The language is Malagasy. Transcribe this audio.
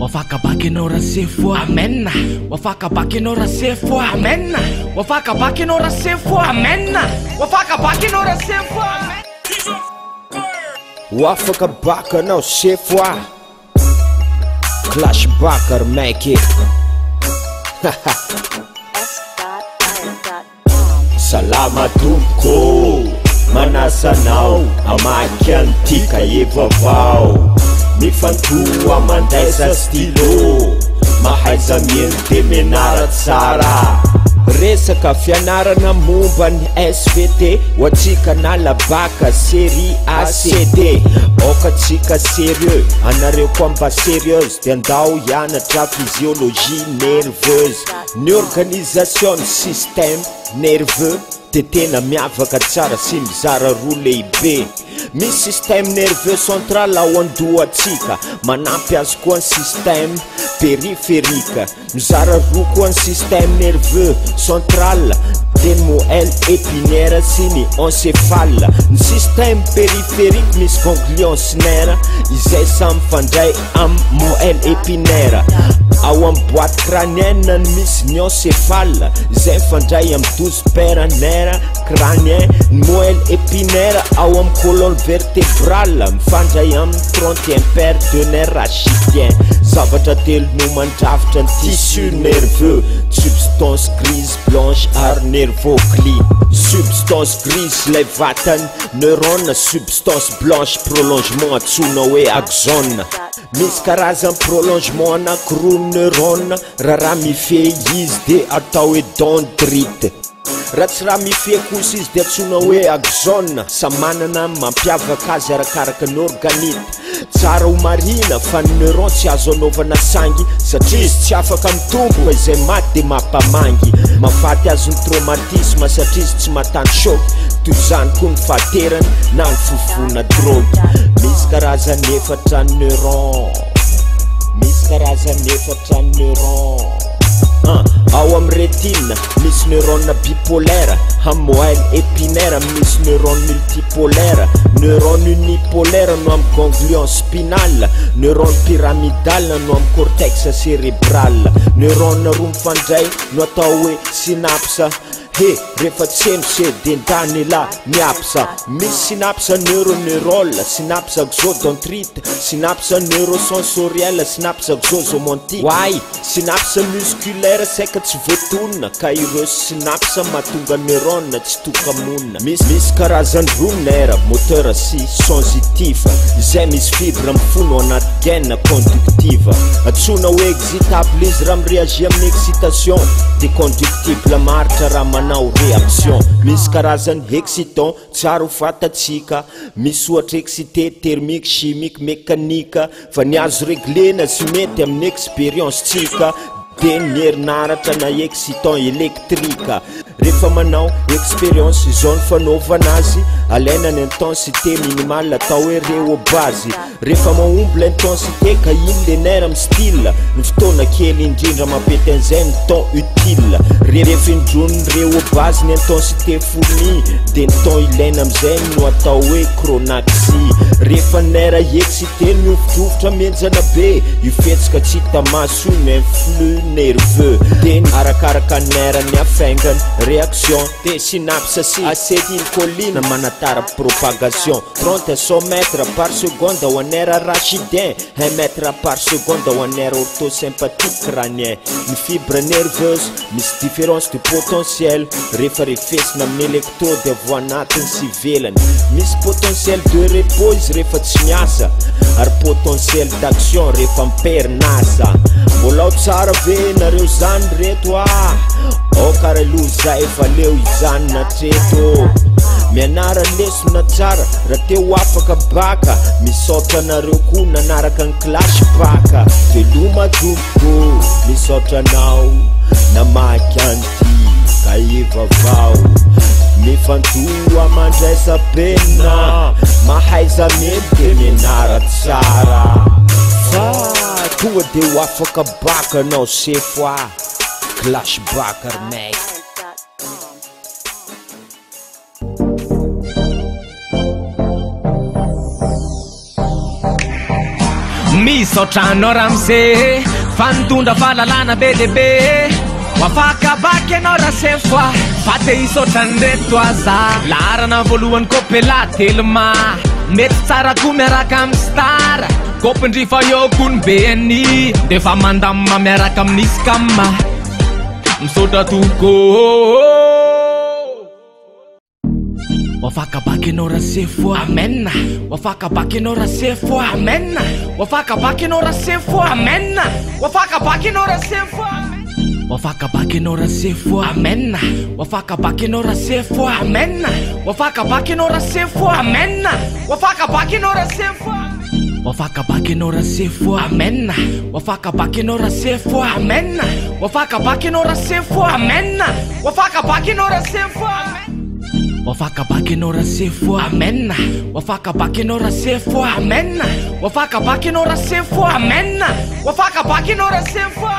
wafakabakinao rasefo amen wafakabakinao rasefo amen wafakabakinao rasefo amen wafakabakinao rasefo wafakabakinao sefo Clash Bakar make it Salama tuko manasanao amaky antika evavao mifantoa mandaisa stylo mahaiza mieny de menara tsara resaka fianarana momba ny SVT hoatsika nalabaka série ACD okatsika sérieux anareo koa mba sérieuse de andao hianatra physiologie nerveuse ny organisation ny système nerveux de tena miavaka tsara sy mizara roa lehibe misy système nerveux central ao andohatsika manampy azy koa ny système périphérique mizara roa koa ny système nerveux central de moelle épinaire sy ny encéphale ny système périphérique misy ganglion sy nerf izay samy fandray am moelle épinaire ao am boîte crânienne misy ny encéphale izay fandray am 12 paires nerf crânien ny moelle épinaire ao am colonne vertébrale mifandray am 31 paires de nerf rachidien zavatra telo no mandravitra ny tissu nerveux substance grise blanche ary nervocli substance grise lay vatany neurone substance blanche prolongement atsona hoe axone misy karazany prolongement anankiroa neurone raha mifehy izy de atao hoe dendrite raha tsy raha mifehy kosa izy de atsona hoe axone samanana mampiavaka azy arakaraka ny organite tsara ho marina fa ny neuron tsy azo anaovana sangy satria izy tsy afaka mitombo izay maty de mampamangy mafaty azy ny traumatisme satria izy tsy matany choc toy zany koa ny fahaterany na ny fofona drogy misy karazany efatra neuron misy karazany efatra neuron ao am rétine misy neurone bipolaire am moelle épinaire misy neurone multipolaire neurone unipolaire no am ganglion spinal neurone pyramidal no am cortex cérébral neurone roa mifandray no atao hoe synapse he rehefa tsemose de ndany la miapsa misy synapse neuroneural synapse axodendrite synapse neurosensoriel synapse axozomontique why synapse musculaire saika tsy voatonona ka ireo synapse mahatonga neurone tsy tokamonina misy karazany roa nerf moteur sy sensitif izay misy fibre mifono anaty gaine conductive atsona hoe excitable izy raha mireagie amin'ny excitation de conductible maritra raha manao réaction misy karazany excitant tsara ho fatatsika misy ohatra excité thermique chimique mécanique fa ny azo réglena sy mety amin'ny expérience tsika de ny herinaratra na excitant électrique rehefa manao expérience zao ny fanaovana azy alaina ny intensité minimale atao hoe réobase rehefa mahomby la intensité ka iny le nerf am style ny fotoana kely indrindra mampety an'izay ny temps utile rehefa indrony réobase ny intensité fournie de ny temps ilaina am'izay no atao hoe chronaxie rehefa nerf excité miofotrofotra menjana be io fetsika tsy hita maso io influx nerveux de arakaraka nerf ny afaingany réaction de synapse sy acétylcholine manatara propagation 30 à 100 mètres par seconde au nerf rachidien 1 mètre par seconde au nerf orthosympathique crânien ny fibre nerveuse misy différence de potentiel rehefa refesina amin'ny électrode avy anatiny sy velany misy potentiel de repos izy rehefa tsy miasa ary potentiel d'action rehefa miperinasa mbola tsara ve nareo zany reto okara loza efa leo izanona treto mianara lesona tsara raha teo afaka baka misaotra nareo koa nanaraka ny Clash Bakar veloma tompo misaotra anao namaky anty ka evavao mifantoa mandraisa-penina mahaiza mety de mianara tsara fa tonga de ho afaka baka anao sefo Clash Bakar make misaotrano ramse fanitondra fahalalana be dehibe hoafakabaky anao raha sefoa fa te hisaotranreto aza laharana voalohany kopela teloma mety tsara koa miaraka amin'ny stara kopindrifa eo kony be any defa mandamma miaraka amin'isy kamma misaotra toko wafakabaky anao raha sefoa amen wafakabaky anao raha sefoa amen wafakabaky anao raha sefoa amen wafakabaky anao raha sefoa wafakabaky anao raha sefoa amen wafakabaky anao raha sefoa amen wafakabaky anao raha sefoa amen wafakabaky anao raha sefoa wafakabaky anao raha sefoa amen wafakabaky anao raha sefoa amen wafakabaky anao raha sefoa amen wafakabaky anao raha sefoa wafakabaky anao raha sefoa amen wafakabaky anao raha sefoa amen wafakabaky anao raha sefoa amen wafakabaky anao raha sefoa